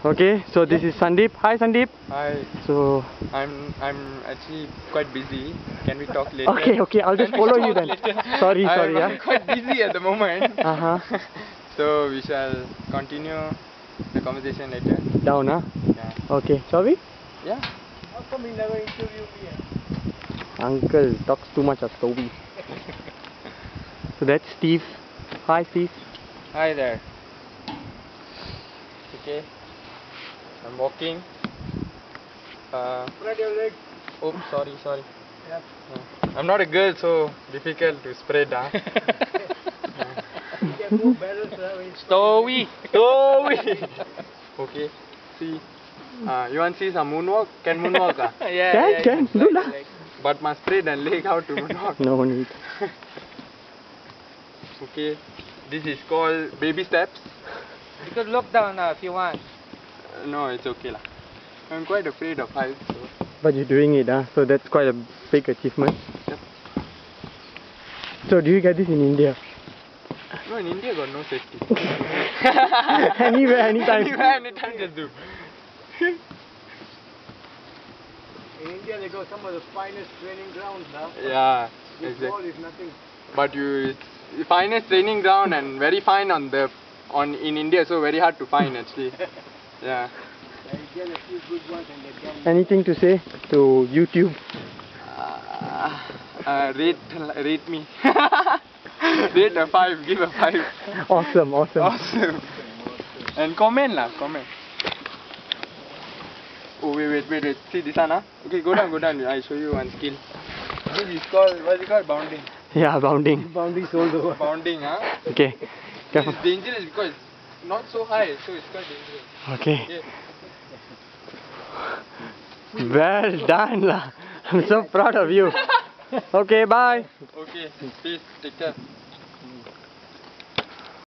Okay, so this is Sandeep. Hi Sandeep. Hi. So I'm actually quite busy. Can we talk later? okay, I'll just follow you then. Sorry, I'm yeah. quite busy at the moment. So we shall continue the conversation later. down, huh? Yeah. Okay, shall we? Yeah. How come you never interview me? Uncle talks too much of Toby. So that's Steve. Hi Steve. Hi there. Okay. I'm walking. Spread your legs. Oh, sorry. Yeah. I'm not a girl, so difficult to spread. You can move balance. Stowy. Okay. See. You want to see some moonwalk? Can moonwalk? Can do lah. But must spread and leg how to moonwalk. No need. Okay. This is called baby steps. You could look down now if you want. No, it's okay lah. I'm quite afraid of heights. So. But you're doing it, huh? So that's quite a big achievement. Yep. So do you get this in India? No, in India got no safety. Anywhere, anytime. Anytime just do. In India they got some of the finest training grounds now. Yeah, This exactly. ball is nothing. But it's finest training ground and very fine in India, so very hard to find actually. Yeah. You get a few good ones and they can. Anything to say to YouTube? Rate me. Rate a 5. Give a 5. Awesome. Awesome. And comment lah, comment. Oh wait. See this one, huh? Okay, go down. I show you one skill. This is called, what is it called? Bounding. Yeah, bounding. Boundary sold over. Bounding, huh? Okay. Careful. It's dangerous because it's not so high, so it's quite dangerous. Okay. Well done lah. I'm so proud of you. Okay, bye. Okay, peace. Take care.